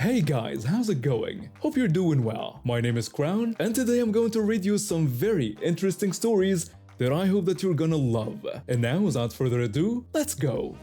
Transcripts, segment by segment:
Hey guys, how's it going? Hope you're doing well. My name is Crown, and today I'm going to read you some very interesting stories that I hope that you're gonna love. And now, without further ado, let's go!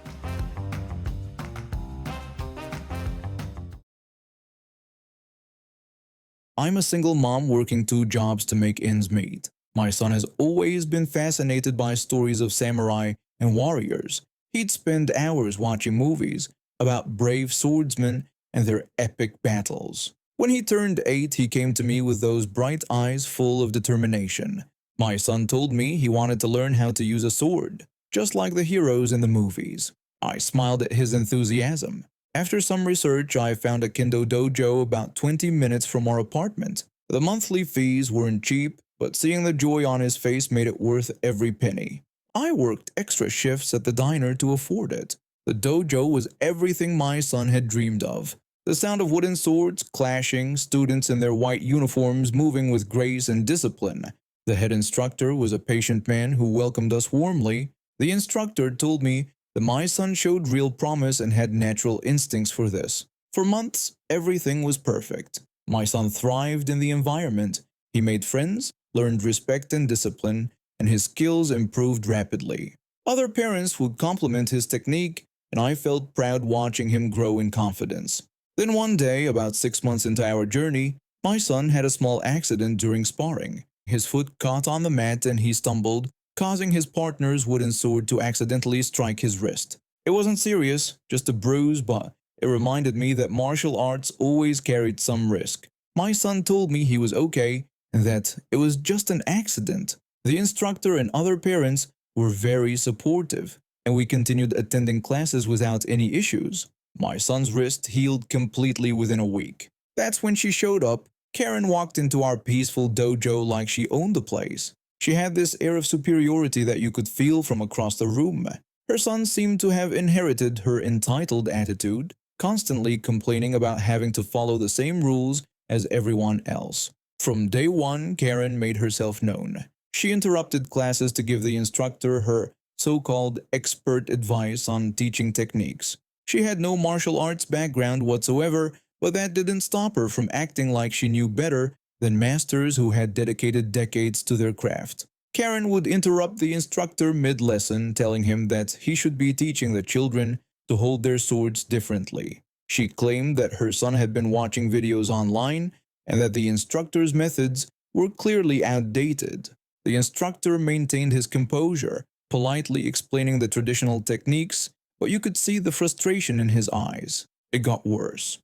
I'm a single mom working two jobs to make ends meet. My son has always been fascinated by stories of samurai and warriors. He'd spend hours watching movies about brave swordsmen and their epic battles. When he turned 8, he came to me with those bright eyes full of determination. My son told me he wanted to learn how to use a sword, just like the heroes in the movies. I smiled at his enthusiasm. After some research, I found a Kendo dojo about 20 minutes from our apartment. The monthly fees weren't cheap, but seeing the joy on his face made it worth every penny. I worked extra shifts at the diner to afford it. The dojo was everything my son had dreamed of. The sound of wooden swords clashing, students in their white uniforms moving with grace and discipline. The head instructor was a patient man who welcomed us warmly. The instructor told me that my son showed real promise and had natural instincts for this. For months, everything was perfect. My son thrived in the environment. He made friends, learned respect and discipline, and his skills improved rapidly. Other parents would compliment his technique, and I felt proud watching him grow in confidence. Then one day, about 6 months into our journey, my son had a small accident during sparring. His foot caught on the mat and he stumbled, causing his partner's wooden sword to accidentally strike his wrist. It wasn't serious, just a bruise, but it reminded me that martial arts always carried some risk. My son told me he was okay and that it was just an accident. The instructor and other parents were very supportive, and we continued attending classes without any issues. My son's wrist healed completely within a week. That's when she showed up. Karen walked into our peaceful dojo like she owned the place. She had this air of superiority that you could feel from across the room. Her son seemed to have inherited her entitled attitude, constantly complaining about having to follow the same rules as everyone else. From day one, Karen made herself known. She interrupted classes to give the instructor her so-called expert advice on teaching techniques. She had no martial arts background whatsoever, but that didn't stop her from acting like she knew better than masters who had dedicated decades to their craft. Karen would interrupt the instructor mid-lesson, telling him that he should be teaching the children to hold their swords differently. She claimed that her son had been watching videos online and that the instructor's methods were clearly outdated. The instructor maintained his composure, politely explaining the traditional techniques, but you could see the frustration in his eyes. It got worse.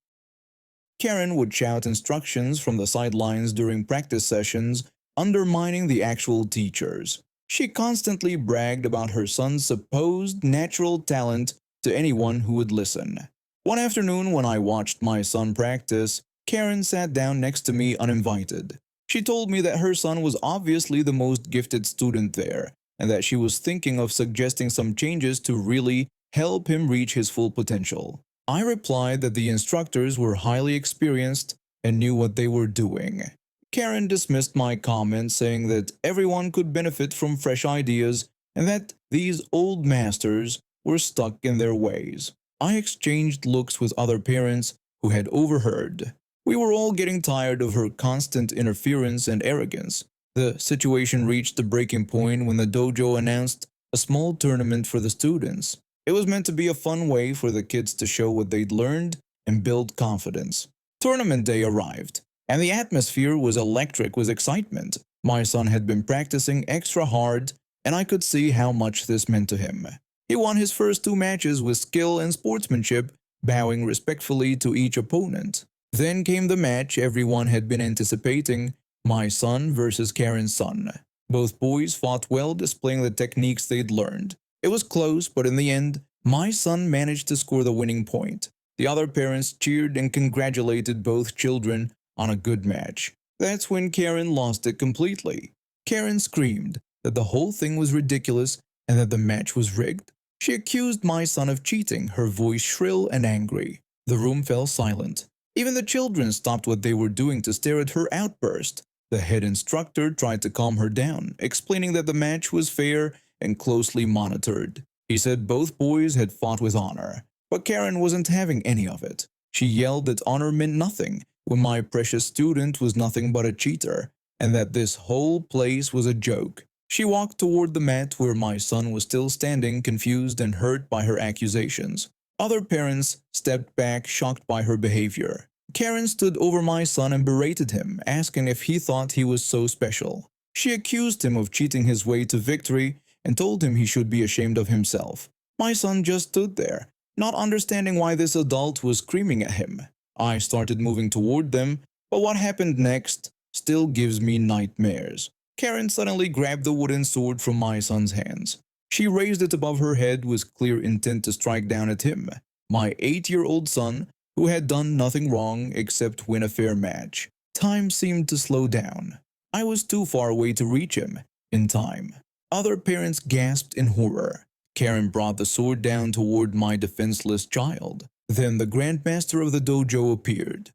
Karen would shout instructions from the sidelines during practice sessions, undermining the actual teachers. She constantly bragged about her son's supposed natural talent to anyone who would listen. One afternoon when I watched my son practice, Karen sat down next to me uninvited. She told me that her son was obviously the most gifted student there, and that she was thinking of suggesting some changes to really help him reach his full potential. I replied that the instructors were highly experienced and knew what they were doing. Karen dismissed my comment, saying that everyone could benefit from fresh ideas and that these old masters were stuck in their ways. I exchanged looks with other parents who had overheard. We were all getting tired of her constant interference and arrogance. The situation reached the breaking point when the dojo announced a small tournament for the students. It was meant to be a fun way for the kids to show what they'd learned and build confidence. Tournament day arrived, and the atmosphere was electric with excitement. My son had been practicing extra hard, and I could see how much this meant to him. He won his first 2 matches with skill and sportsmanship, bowing respectfully to each opponent. Then came the match everyone had been anticipating, my son versus Karen's son. Both boys fought well, displaying the techniques they'd learned. It was close, but in the end, my son managed to score the winning point. The other parents cheered and congratulated both children on a good match. That's when Karen lost it completely. Karen screamed that the whole thing was ridiculous and that the match was rigged. She accused my son of cheating, her voice shrill and angry. The room fell silent. Even the children stopped what they were doing to stare at her outburst. The head instructor tried to calm her down, explaining that the match was fair and closely monitored. He said both boys had fought with honor, but Karen wasn't having any of it. She yelled that honor meant nothing when my precious student was nothing but a cheater, and that this whole place was a joke. She walked toward the mat where my son was still standing, confused and hurt by her accusations. Other parents stepped back, shocked by her behavior. Karen stood over my son and berated him, asking if he thought he was so special. She accused him of cheating his way to victory and told him he should be ashamed of himself. My son just stood there, not understanding why this adult was screaming at him. I started moving toward them, but what happened next still gives me nightmares. Karen suddenly grabbed the wooden sword from my son's hands. She raised it above her head with clear intent to strike down at him, my 8-year-old son, who had done nothing wrong except win a fair match. Time seemed to slow down. I was too far away to reach him in time. Other parents gasped in horror. Karen brought the sword down toward my defenseless child. Then the grandmaster of the dojo appeared.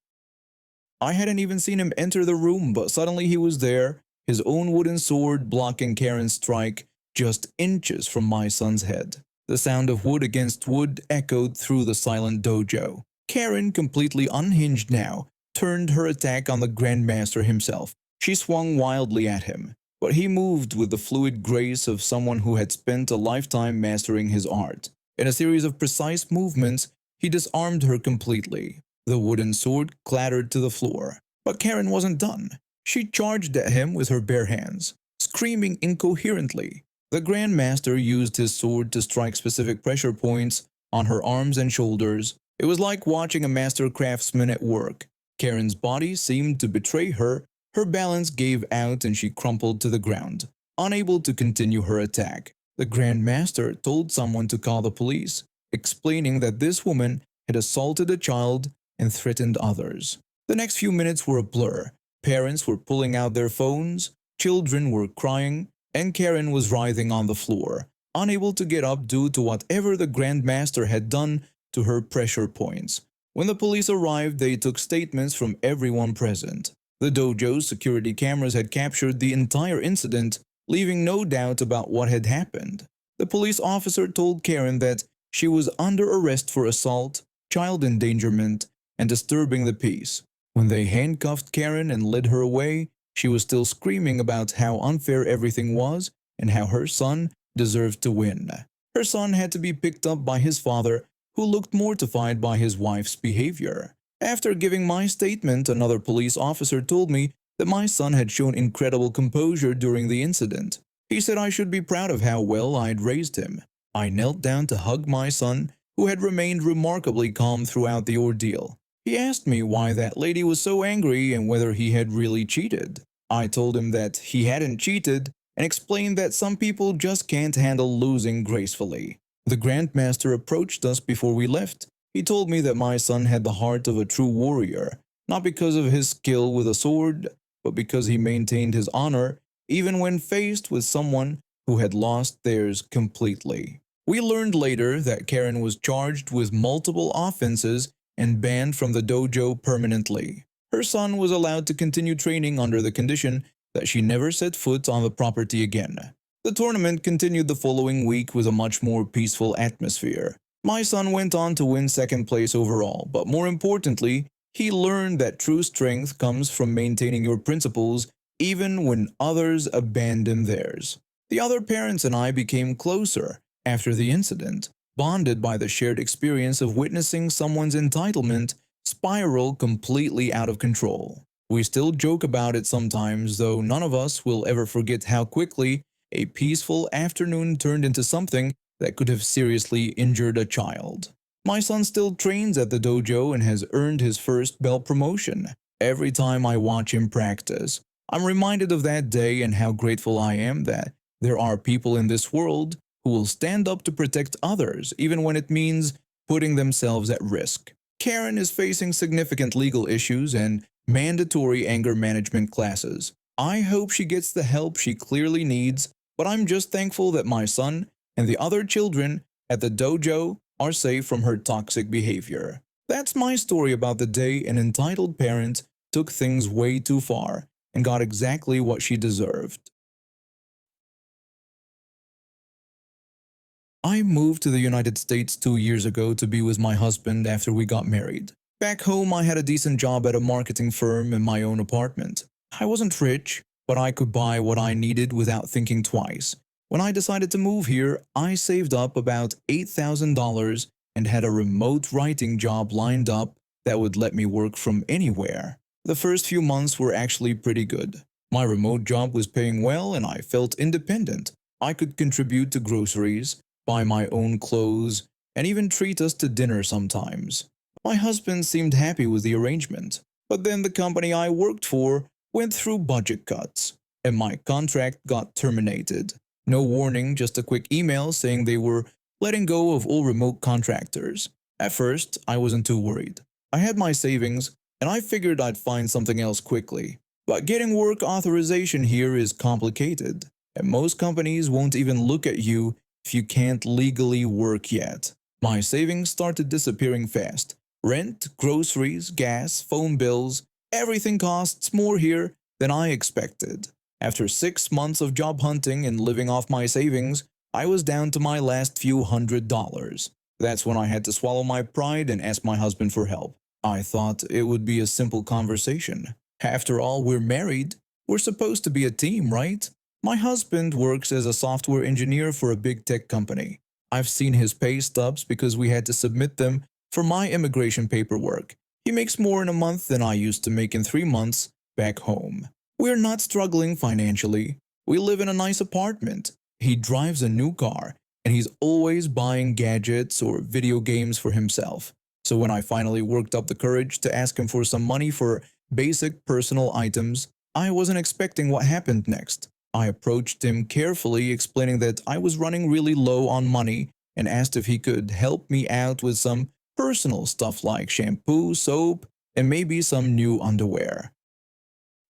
I hadn't even seen him enter the room, but suddenly he was there, his own wooden sword blocking Karen's strike just inches from my son's head. The sound of wood against wood echoed through the silent dojo. Karen, completely unhinged now, turned her attack on the Grandmaster himself. She swung wildly at him, but he moved with the fluid grace of someone who had spent a lifetime mastering his art. In a series of precise movements, he disarmed her completely. The wooden sword clattered to the floor, but Karen wasn't done. She charged at him with her bare hands, screaming incoherently. The Grandmaster used his sword to strike specific pressure points on her arms and shoulders. It was like watching a master craftsman at work. Karen's body seemed to betray her. Her balance gave out and she crumpled to the ground, unable to continue her attack. The Grandmaster told someone to call the police, explaining that this woman had assaulted a child and threatened others. The next few minutes were a blur. Parents were pulling out their phones, children were crying, and Karen was writhing on the floor, unable to get up due to whatever the Grandmaster had done to her pressure points. When the police arrived, they took statements from everyone present. The dojo's security cameras had captured the entire incident, leaving no doubt about what had happened. The police officer told Karen that she was under arrest for assault, child endangerment, and disturbing the peace. When they handcuffed Karen and led her away, she was still screaming about how unfair everything was and how her son deserved to win. Her son had to be picked up by his father, who looked mortified by his wife's behavior. After giving my statement, another police officer told me that my son had shown incredible composure during the incident. He said I should be proud of how well I'd raised him. I knelt down to hug my son, who had remained remarkably calm throughout the ordeal. He asked me why that lady was so angry and whether he had really cheated. I told him that he hadn't cheated and explained that some people just can't handle losing gracefully. The Grandmaster approached us before we left. He told me that my son had the heart of a true warrior, not because of his skill with a sword, but because he maintained his honor even when faced with someone who had lost theirs completely. We learned later that Karen was charged with multiple offenses and banned from the dojo permanently. Her son was allowed to continue training under the condition that she never set foot on the property again. The tournament continued the following week with a much more peaceful atmosphere. My son went on to win second place overall, but more importantly, he learned that true strength comes from maintaining your principles even when others abandon theirs. The other parents and I became closer after the incident, bonded by the shared experience of witnessing someone's entitlement spiral completely out of control. We still joke about it sometimes, though none of us will ever forget how quickly a peaceful afternoon turned into something that could have seriously injured a child. My son still trains at the dojo and has earned his first belt promotion. Every time I watch him practice, I'm reminded of that day and how grateful I am that there are people in this world who will stand up to protect others even when it means putting themselves at risk. Karen is facing significant legal issues and mandatory anger management classes. I hope she gets the help she clearly needs, but I'm just thankful that my son and the other children at the dojo are safe from her toxic behavior. That's my story about the day an entitled parent took things way too far and got exactly what she deserved. I moved to the United States 2 years ago to be with my husband after we got married. Back home, I had a decent job at a marketing firm in my own apartment. I wasn't rich, but I could buy what I needed without thinking twice. When I decided to move here, I saved up about $8,000 and had a remote writing job lined up that would let me work from anywhere. The first few months were actually pretty good. My remote job was paying well and I felt independent. I could contribute to groceries, buy my own clothes, and even treat us to dinner sometimes. My husband seemed happy with the arrangement, but then the company I worked for went through budget cuts, and my contract got terminated. No warning, just a quick email saying they were letting go of all remote contractors. At first, I wasn't too worried. I had my savings, and I figured I'd find something else quickly. But getting work authorization here is complicated, and most companies won't even look at you if you can't legally work yet. My savings started disappearing fast. Rent, groceries, gas, phone bills, everything costs more here than I expected. After 6 months of job hunting and living off my savings, I was down to my last few $100s. That's when I had to swallow my pride and ask my husband for help. I thought it would be a simple conversation. After all, we're married. We're supposed to be a team, right? My husband works as a software engineer for a big tech company. I've seen his pay stubs because we had to submit them for my immigration paperwork. He makes more in a month than I used to make in 3 months back home. We're not struggling financially. We live in a nice apartment. He drives a new car, and he's always buying gadgets or video games for himself. So when I finally worked up the courage to ask him for some money for basic personal items, I wasn't expecting what happened next. I approached him carefully, explaining that I was running really low on money and asked if he could help me out with some personal stuff like shampoo, soap, and maybe some new underwear.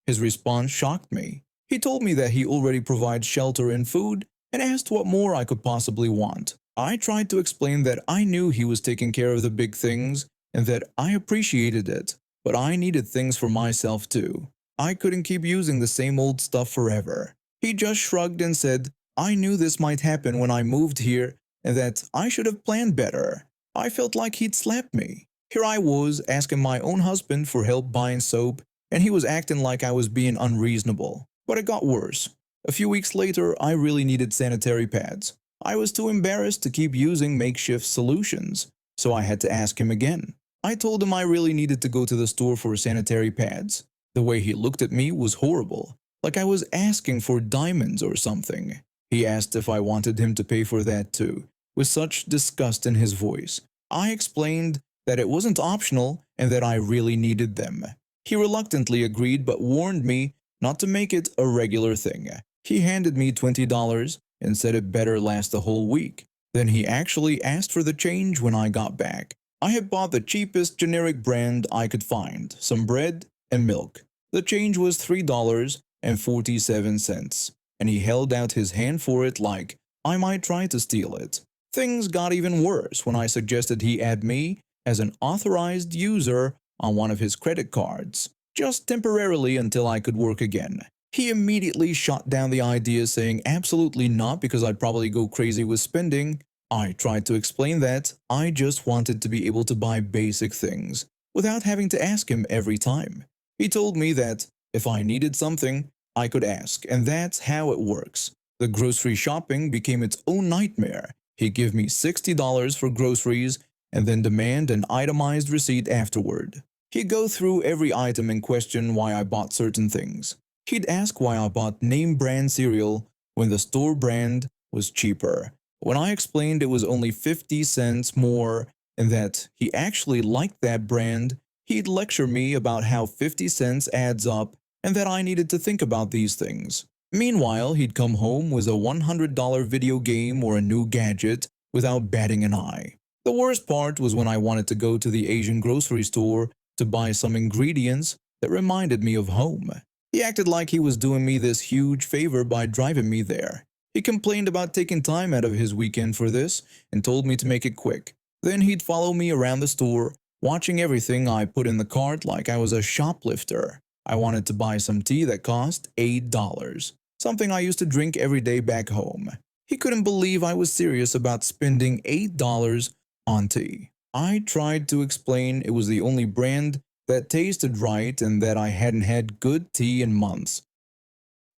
His response shocked me. He told me that he already provides shelter and food and asked what more I could possibly want. I tried to explain that I knew he was taking care of the big things and that I appreciated it, but I needed things for myself too. I couldn't keep using the same old stuff forever. He just shrugged and said, I knew this might happen when I moved here and that I should have planned better. I felt like he'd slapped me. Here I was asking my own husband for help buying soap, and he was acting like I was being unreasonable. But it got worse. A few weeks later, I really needed sanitary pads. I was too embarrassed to keep using makeshift solutions, so I had to ask him again. I told him I really needed to go to the store for sanitary pads. The way he looked at me was horrible, like I was asking for diamonds or something. He asked if I wanted him to pay for that too, with such disgust in his voice. I explained that it wasn't optional and that I really needed them. He reluctantly agreed but warned me not to make it a regular thing. He handed me $20 and said it better last the whole week. Then he actually asked for the change when I got back. I had bought the cheapest generic brand I could find, some bread and milk. The change was $3.47, and he held out his hand for it like I might try to steal it. Things got even worse when I suggested he add me as an authorized user on one of his credit cards, just temporarily until I could work again. He immediately shot down the idea, saying absolutely not because I'd probably go crazy with spending. I tried to explain that I just wanted to be able to buy basic things without having to ask him every time. He told me that if I needed something, I could ask, and that's how it works. The grocery shopping became its own nightmare. He'd give me $60 for groceries and then demand an itemized receipt afterward. He'd go through every item and question why I bought certain things. He'd ask why I bought name brand cereal when the store brand was cheaper. When I explained it was only 50 cents more and that he actually liked that brand, he'd lecture me about how 50 cents adds up and that I needed to think about these things. Meanwhile, he'd come home with a $100 video game or a new gadget without batting an eye. The worst part was when I wanted to go to the Asian grocery store to buy some ingredients that reminded me of home. He acted like he was doing me this huge favor by driving me there. He complained about taking time out of his weekend for this and told me to make it quick. Then he'd follow me around the store, watching everything I put in the cart like I was a shoplifter. I wanted to buy some tea that cost $8, something I used to drink every day back home. He couldn't believe I was serious about spending $8 on tea. I tried to explain it was the only brand that tasted right and that I hadn't had good tea in months.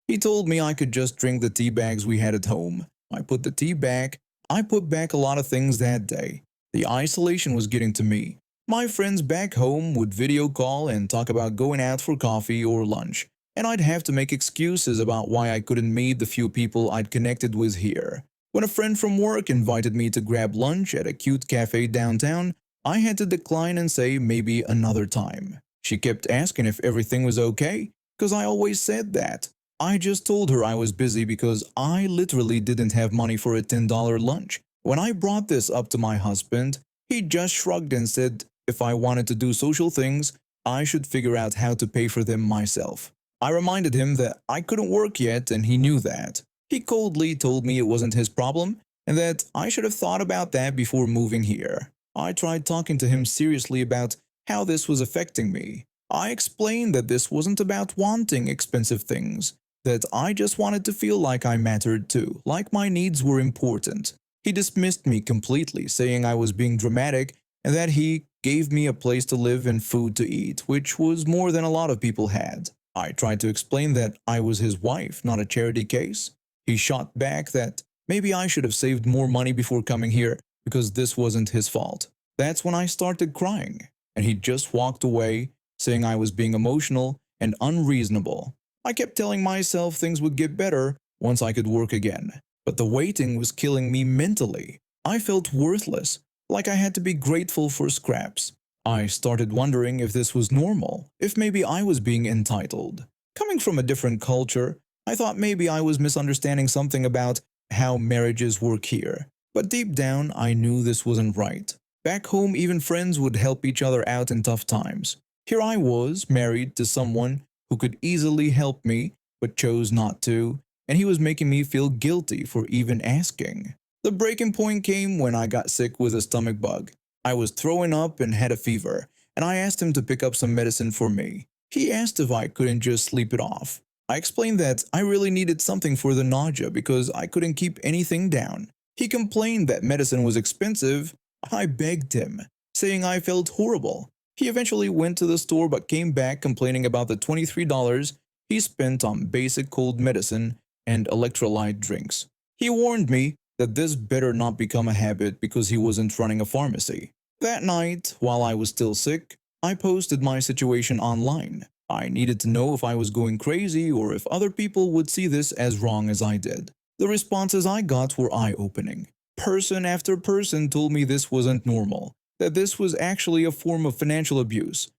He told me I could just drink the tea bags we had at home. I put the tea back. I put back a lot of things that day. The isolation was getting to me. My friends back home would video call and talk about going out for coffee or lunch, and I'd have to make excuses about why I couldn't meet the few people I'd connected with here. When a friend from work invited me to grab lunch at a cute cafe downtown, I had to decline and say maybe another time. She kept asking if everything was okay, because I always said that. I just told her I was busy because I literally didn't have money for a $10 lunch. When I brought this up to my husband, he just shrugged and said if I wanted to do social things, I should figure out how to pay for them myself. I reminded him that I couldn't work yet and he knew that. He coldly told me it wasn't his problem and that I should have thought about that before moving here. I tried talking to him seriously about how this was affecting me. I explained that this wasn't about wanting expensive things, that I just wanted to feel like I mattered too, like my needs were important. He dismissed me completely, saying I was being dramatic and that he gave me a place to live and food to eat, which was more than a lot of people had. I tried to explain that I was his wife, not a charity case. He shot back that maybe I should have saved more money before coming here because this wasn't his fault. That's when I started crying, and he just walked away, saying I was being emotional and unreasonable. I kept telling myself things would get better once I could work again, but the waiting was killing me mentally. I felt worthless, like I had to be grateful for scraps. I started wondering if this was normal, if maybe I was being entitled. Coming from a different culture, I thought maybe I was misunderstanding something about how marriages work here. But deep down, I knew this wasn't right. Back home, even friends would help each other out in tough times. Here I was, married to someone who could easily help me, but chose not to, and he was making me feel guilty for even asking. The breaking point came when I got sick with a stomach bug. I was throwing up and had a fever, and I asked him to pick up some medicine for me. He asked if I couldn't just sleep it off. I explained that I really needed something for the nausea because I couldn't keep anything down. He complained that medicine was expensive. I begged him, saying I felt horrible. He eventually went to the store but came back complaining about the $23 he spent on basic cold medicine and electrolyte drinks. He warned me that this better not become a habit because he wasn't running a pharmacy. That night, while I was still sick, I posted my situation online. I needed to know if I was going crazy or if other people would see this as wrong as I did. The responses I got were eye-opening. Person after person told me this wasn't normal, that this was actually a form of financial abuse.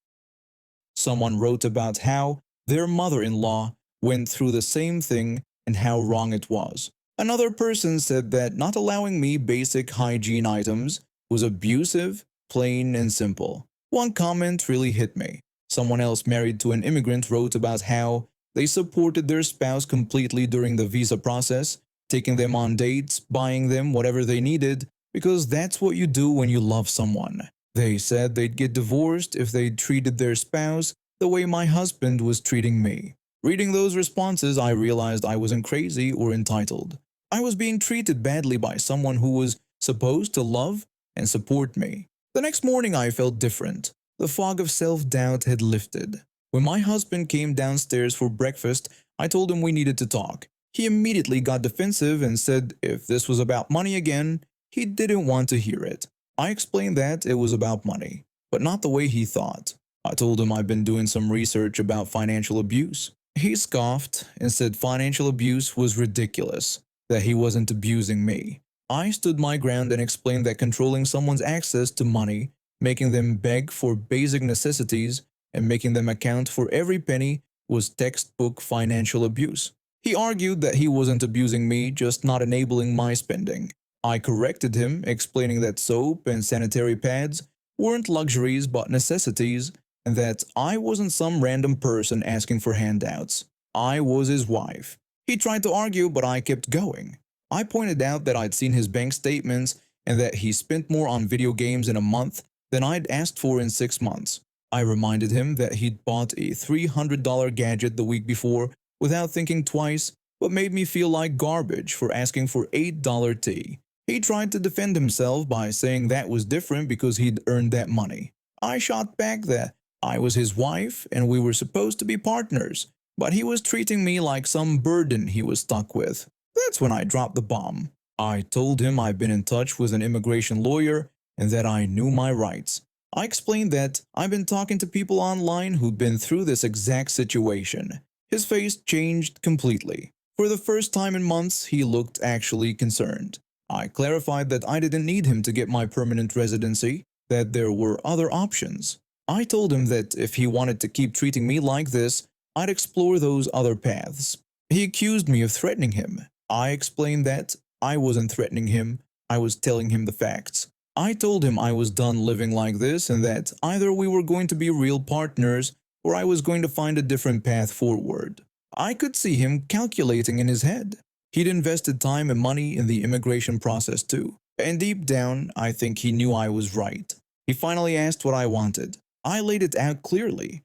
Someone wrote about how their mother-in-law went through the same thing and how wrong it was. Another person said that not allowing me basic hygiene items was abusive, plain and simple. One comment really hit me. Someone else married to an immigrant wrote about how they supported their spouse completely during the visa process, taking them on dates, buying them whatever they needed, because that's what you do when you love someone. They said they'd get divorced if they treated their spouse the way my husband was treating me. Reading those responses, I realized I wasn't crazy or entitled. I was being treated badly by someone who was supposed to love and support me. The next morning, I felt different. The fog of self-doubt had lifted. When my husband came downstairs for breakfast, I told him we needed to talk. He immediately got defensive and said if this was about money again, he didn't want to hear it. I explained that it was about money, but not the way he thought. I told him I'd been doing some research about financial abuse. He scoffed and said financial abuse was ridiculous, that he wasn't abusing me. I stood my ground and explained that controlling someone's access to money, making them beg for basic necessities, and making them account for every penny was textbook financial abuse. He argued that he wasn't abusing me, just not enabling my spending. I corrected him, explaining that soap and sanitary pads weren't luxuries but necessities, and that I wasn't some random person asking for handouts. I was his wife. He tried to argue, but I kept going. I pointed out that I'd seen his bank statements and that he spent more on video games in a month than I'd asked for in 6 months. I reminded him that he'd bought a $300 gadget the week before without thinking twice, but made me feel like garbage for asking for $8 tea. He tried to defend himself by saying that was different because he'd earned that money. I shot back that I was his wife and we were supposed to be partners, but he was treating me like some burden he was stuck with. That's when I dropped the bomb. I told him I'd been in touch with an immigration lawyer and that I knew my rights. I explained that I've been talking to people online who'd been through this exact situation. His face changed completely. For the first time in months, he looked actually concerned. I clarified that I didn't need him to get my permanent residency, that there were other options. I told him that if he wanted to keep treating me like this, I'd explore those other paths. He accused me of threatening him. I explained that I wasn't threatening him, I was telling him the facts. I told him I was done living like this and that either we were going to be real partners or I was going to find a different path forward. I could see him calculating in his head. He'd invested time and money in the immigration process too. And deep down, I think he knew I was right. He finally asked what I wanted. I laid it out clearly.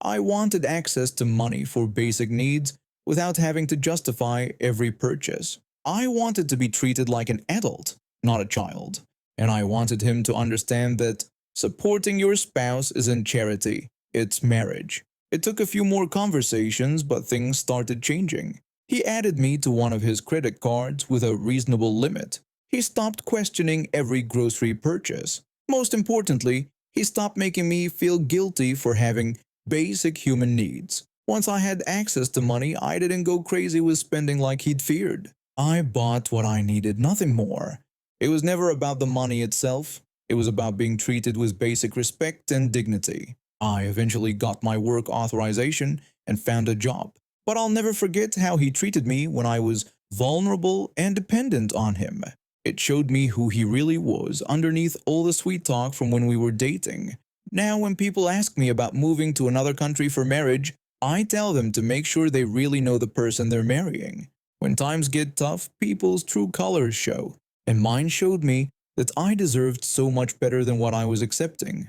I wanted access to money for basic needs without having to justify every purchase. I wanted to be treated like an adult, not a child. And I wanted him to understand that supporting your spouse isn't charity, it's marriage. It took a few more conversations, but things started changing. He added me to one of his credit cards with a reasonable limit. He stopped questioning every grocery purchase. Most importantly, he stopped making me feel guilty for having basic human needs. Once I had access to money, I didn't go crazy with spending like he'd feared. I bought what I needed, nothing more. It was never about the money itself. It was about being treated with basic respect and dignity. I eventually got my work authorization and found a job. But I'll never forget how he treated me when I was vulnerable and dependent on him. It showed me who he really was underneath all the sweet talk from when we were dating. Now when people ask me about moving to another country for marriage, I tell them to make sure they really know the person they're marrying. When times get tough, people's true colors show. And mine showed me that I deserved so much better than what I was accepting.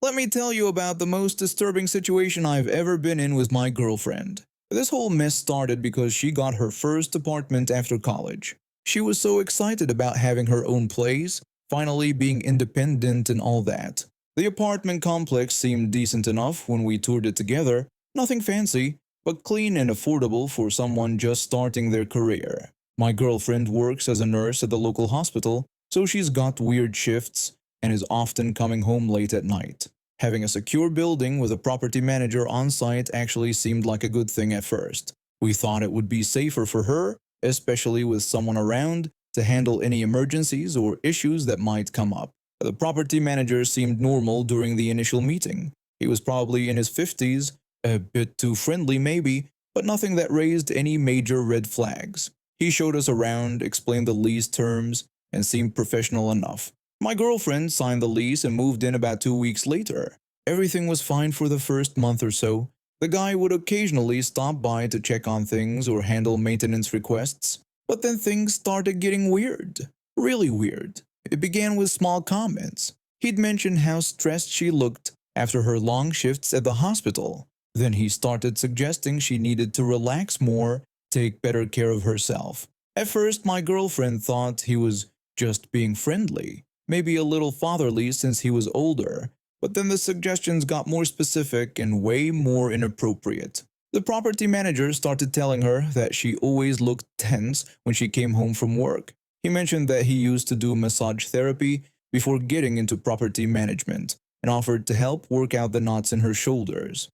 Let me tell you about the most disturbing situation I've ever been in with my girlfriend. This whole mess started because she got her first apartment after college. She was so excited about having her own place, finally being independent and all that. The apartment complex seemed decent enough when we toured it together, nothing fancy, but clean and affordable for someone just starting their career. My girlfriend works as a nurse at the local hospital, so she's got weird shifts and is often coming home late at night. Having a secure building with a property manager on site actually seemed like a good thing at first. We thought it would be safer for her, especially with someone around, to handle any emergencies or issues that might come up. The property manager seemed normal during the initial meeting. He was probably in his 50s, a bit too friendly maybe, but nothing that raised any major red flags. He showed us around, explained the lease terms, and seemed professional enough. My girlfriend signed the lease and moved in about 2 weeks later. Everything was fine for the first month or so. The guy would occasionally stop by to check on things or handle maintenance requests. But then things started getting weird. Really weird. It began with small comments. He'd mentioned how stressed she looked after her long shifts at the hospital. Then he started suggesting she needed to relax more, take better care of herself. At first, my girlfriend thought he was just being friendly. Maybe a little fatherly since he was older, but then the suggestions got more specific and way more inappropriate. The property manager started telling her that she always looked tense when she came home from work. He mentioned that he used to do massage therapy before getting into property management and offered to help work out the knots in her shoulders.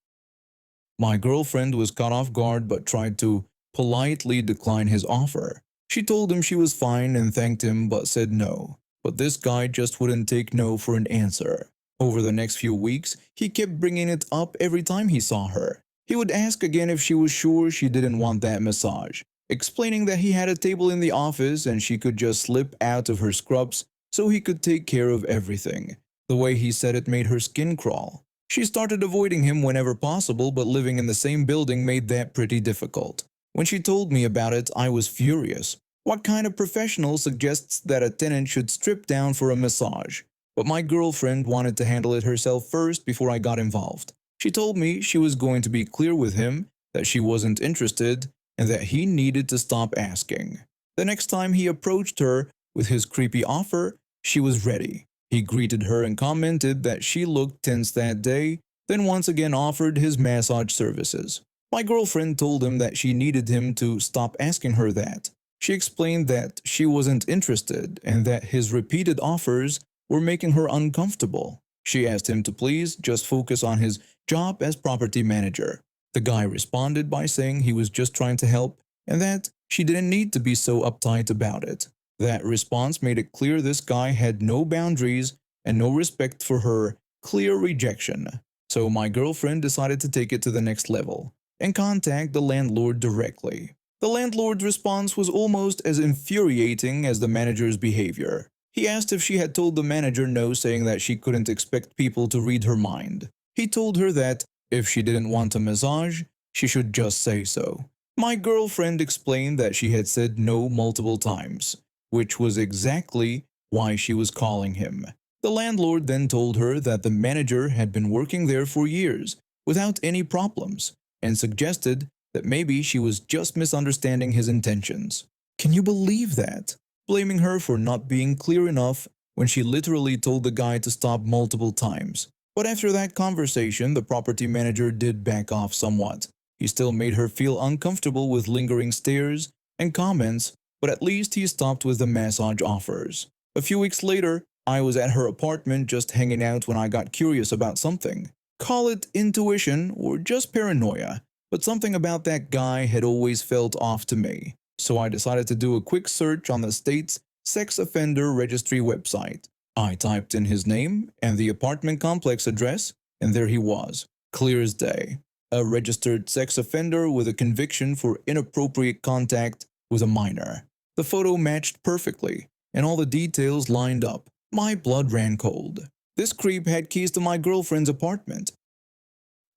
My girlfriend was caught off guard but tried to politely decline his offer. She told him she was fine and thanked him but said no. But this guy just wouldn't take no for an answer. Over the next few weeks, he kept bringing it up every time he saw her. He would ask again if she was sure she didn't want that massage, explaining that he had a table in the office and she could just slip out of her scrubs so he could take care of everything. The way he said it made her skin crawl. She started avoiding him whenever possible, but living in the same building made that pretty difficult. When she told me about it, I was furious. What kind of professional suggests that a tenant should strip down for a massage? But my girlfriend wanted to handle it herself first before I got involved. She told me she was going to be clear with him that she wasn't interested and that he needed to stop asking. The next time he approached her with his creepy offer, she was ready. He greeted her and commented that she looked tense that day, then once again offered his massage services. My girlfriend told him that she needed him to stop asking her that. She explained that she wasn't interested and that his repeated offers were making her uncomfortable. She asked him to please just focus on his job as property manager. The guy responded by saying he was just trying to help and that she didn't need to be so uptight about it. That response made it clear this guy had no boundaries and no respect for her clear rejection. So my girlfriend decided to take it to the next level and contact the landlord directly. The landlord's response was almost as infuriating as the manager's behavior. He asked if she had told the manager no, saying that she couldn't expect people to read her mind. He told her that if she didn't want a massage, she should just say so. My girlfriend explained that she had said no multiple times, which was exactly why she was calling him. The landlord then told her that the manager had been working there for years without any problems and suggested that maybe she was just misunderstanding his intentions. Can you believe that? Blaming her for not being clear enough when she literally told the guy to stop multiple times. But after that conversation, the property manager did back off somewhat. He still made her feel uncomfortable with lingering stares and comments, but at least he stopped with the massage offers. A few weeks later, I was at her apartment just hanging out when I got curious about something. Call it intuition or just paranoia, but something about that guy had always felt off to me. So I decided to do a quick search on the state's sex offender registry website. I typed in his name and the apartment complex address, and there he was, clear as day. A registered sex offender with a conviction for inappropriate contact with a minor. The photo matched perfectly, and all the details lined up. My blood ran cold. This creep had keys to my girlfriend's apartment.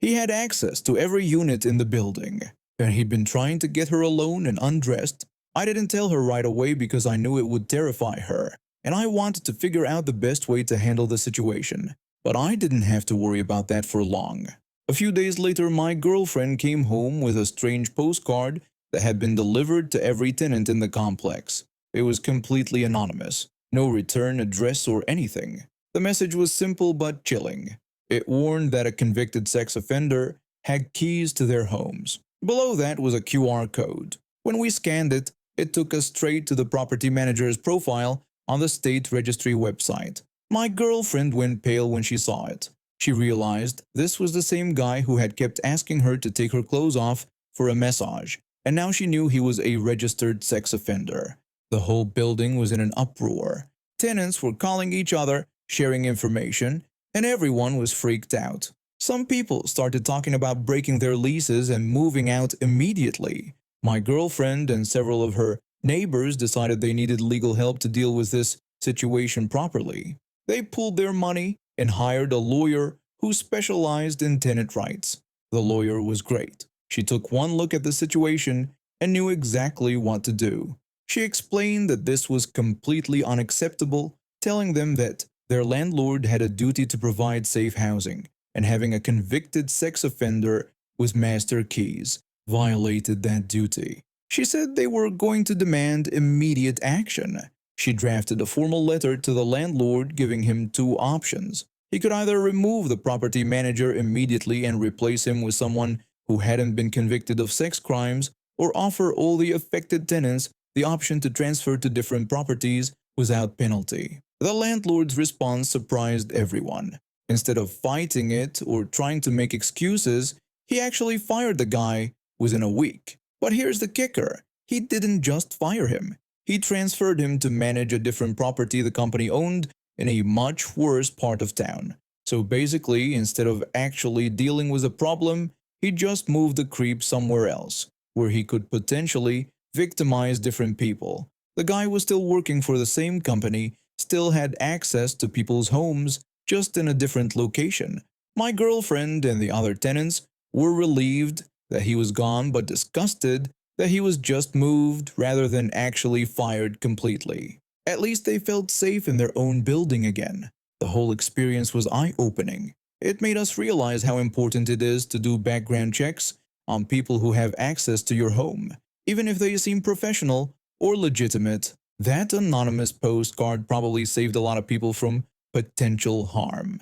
He had access to every unit in the building, and he'd been trying to get her alone and undressed. I didn't tell her right away because I knew it would terrify her, and I wanted to figure out the best way to handle the situation. But I didn't have to worry about that for long. A few days later, my girlfriend came home with a strange postcard that had been delivered to every tenant in the complex. It was completely anonymous, no return address or anything. The message was simple but chilling. It warned that a convicted sex offender had keys to their homes. Below that was a QR code. When we scanned it, it took us straight to the property manager's profile on the state registry website. My girlfriend went pale when she saw it. She realized this was the same guy who had kept asking her to take her clothes off for a massage, and now she knew he was a registered sex offender. The whole building was in an uproar. Tenants were calling each other, sharing information, and everyone was freaked out. Some people started talking about breaking their leases and moving out immediately. My girlfriend and several of her neighbors decided they needed legal help to deal with this situation properly. They pooled their money and hired a lawyer who specialized in tenant rights. The lawyer was great. She took one look at the situation and knew exactly what to do. She explained that this was completely unacceptable, telling them that their landlord had a duty to provide safe housing, and having a convicted sex offender with master keys violated that duty. She said they were going to demand immediate action. She drafted a formal letter to the landlord giving him two options. He could either remove the property manager immediately and replace him with someone who hadn't been convicted of sex crimes, or offer all the affected tenants the option to transfer to different properties without penalty. The landlord's response surprised everyone. Instead of fighting it or trying to make excuses, he actually fired the guy within a week. But here's the kicker. He didn't just fire him. He transferred him to manage a different property the company owned in a much worse part of town. So basically, instead of actually dealing with the problem, he just moved the creep somewhere else, where he could potentially victimize different people. The guy was still working for the same company, still had access to people's homes, just in a different location. My girlfriend and the other tenants were relieved that he was gone, but disgusted that he was just moved rather than actually fired completely. At least they felt safe in their own building again. The whole experience was eye-opening. It made us realize how important it is to do background checks on people who have access to your home. even if they seem professional or legitimate. That anonymous postcard probably saved a lot of people from potential harm.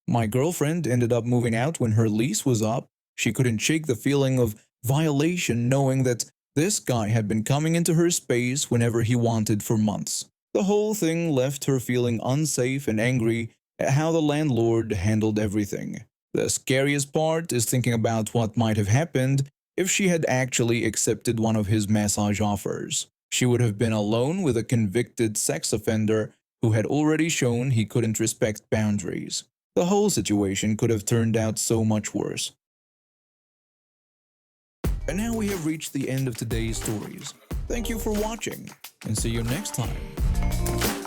My girlfriend ended up moving out when her lease was up. She couldn't shake the feeling of violation knowing that this guy had been coming into her space whenever he wanted for months. The whole thing left her feeling unsafe and angry at how the landlord handled everything. The scariest part is thinking about what might have happened if she had actually accepted one of his massage offers. She would have been alone with a convicted sex offender who had already shown he couldn't respect boundaries. The whole situation could have turned out so much worse. And now we have reached the end of today's stories. Thank you for watching, and see you next time.